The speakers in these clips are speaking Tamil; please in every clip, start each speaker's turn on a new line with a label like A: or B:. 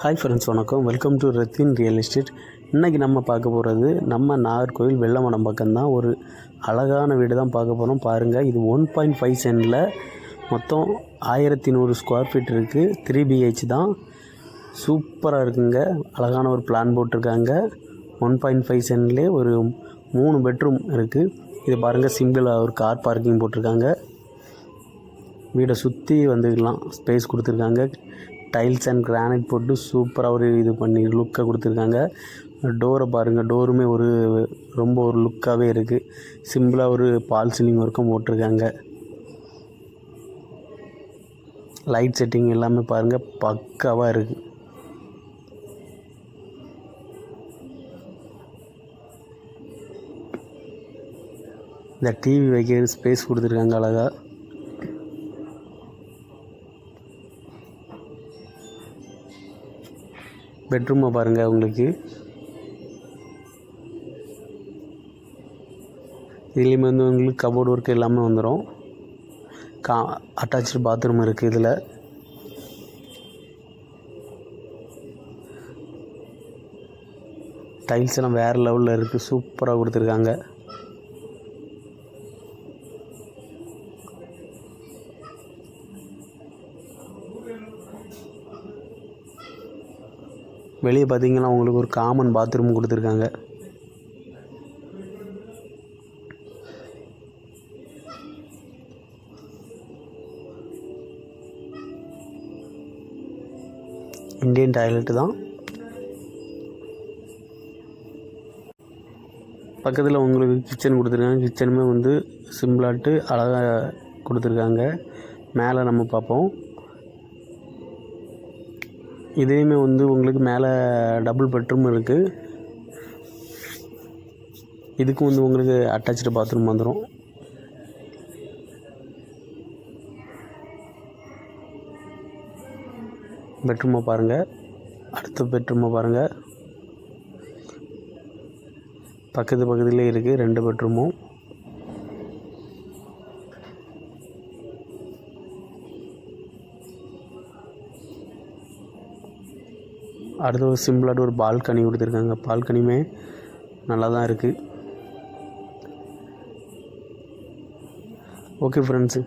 A: ஹாய் ஃப்ரெண்ட்ஸ், வணக்கம். Welcome to Rathin real estate. இன்றைக்கி நம்ம பார்க்க போகிறது நம்ம நாகர்கோவில் வெள்ளமடம் பக்கம்தான் ஒரு அழகான வீடு தான் பார்க்க போகிறோம். பாருங்கள், இது 1.5 சென்டில் மொத்தம் 1100 ஸ்கொயர் ஃபீட் இருக்குது. 3 BH தான். சூப்பராக இருக்குங்க. அழகான ஒரு பிளான் போட்டிருக்காங்க. 1.5 சென்ட்லேயே ஒரு 3 பெட்ரூம் இருக்குது. இது பாருங்கள், சிம்பிளாக ஒரு கார் பார்க்கிங் போட்டிருக்காங்க. வீடை சுற்றி வந்துக்கலாம், ஸ்பேஸ் கொடுத்துருக்காங்க. டைல்ஸ் அண்ட் கிரானைட் போட்டு சூப்பராக ஒரு இது பண்ணி லுக்கை கொடுத்துருக்காங்க. டோரை பாருங்கள், டோருமே ரொம்ப ஒரு லுக்காகவே இருக்குது. சிம்பிளாக ஒரு பால் சீலிங் ஒர்க்கும் போட்டிருக்காங்க. லைட் செட்டிங் எல்லாமே பாருங்கள், பக்காவாக இருக்குது. இந்த டிவி வைக்கிற ஸ்பேஸ் கொடுத்துருக்காங்க அழகாக. பெட்ரூமை பாருங்கள், உங்களுக்கு இதுலேயுமே உங்களுக்கு கபோர்டு ஒர்க் எல்லாமே வந்துடும். அட்டாச்சு பாத்ரூம் இருக்குது. இதில் டைல்ஸ் எல்லாம் வேறு லெவலில் இருக்குது. சூப்பராக கொடுத்துருக்காங்க. வெளியே பார்த்தீங்கன்னா உங்களுக்கு ஒரு காமன் பாத்ரூம் கொடுத்துருக்காங்க. இந்தியன் டாய்லெட்டு தான். பக்கத்தில் உங்களுக்கு கிச்சன் கொடுத்துருக்காங்க. கிச்சனுமே சிம்பிளாட்டு அழகாக கொடுத்துருக்காங்க. மேலே நம்ம பார்ப்போம். இதையுமே உங்களுக்கு மேலே டபுள் பெட்ரூம் இருக்குது. இதுக்கும் உங்களுக்கு அட்டாச்சு பாத்ரூம் வந்துடும். பெட்ரூமை பாருங்கள். அடுத்த பெட்ரூமை பாருங்கள். பக்கத்துலேயே இருக்குது 2 பெட்ரூமும். அடுத்து ஒரு சிம்பிளாக ஒரு பால்கனி கொடுத்துருக்காங்க. பால்கனியுமே நல்லா தான் இருக்குது. ஓகே ஃப்ரெண்ட்ஸு,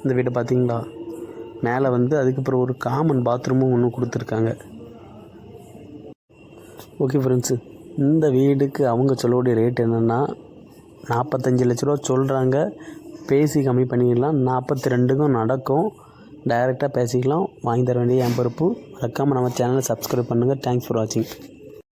A: இந்த வீட்டை பார்த்தீங்களா? மேலே அதுக்கப்புறம் ஒரு காமன் பாத்ரூமும் ஒன்று கொடுத்துருக்காங்க. ஓகே ஃப்ரெண்ட்ஸு, இந்த வீடுக்கு அவங்க சொல்லக்கூடிய ரேட் என்னென்னா 45 லட்ச ரூபா சொல்கிறாங்க. பேசி கம்மி பண்ணிடலாம். 42க்கும் நடக்கும். டைரெக்டாக பேசிக்கலாம். வாங்கி தர வேண்டிய என் பொறுப்பு. மறக்காமல் நம்ம சேனலை சப்ஸ்கிரைப் பண்ணுங்கள். தேங்க்ஸ் ஃபார் வாட்சிங்.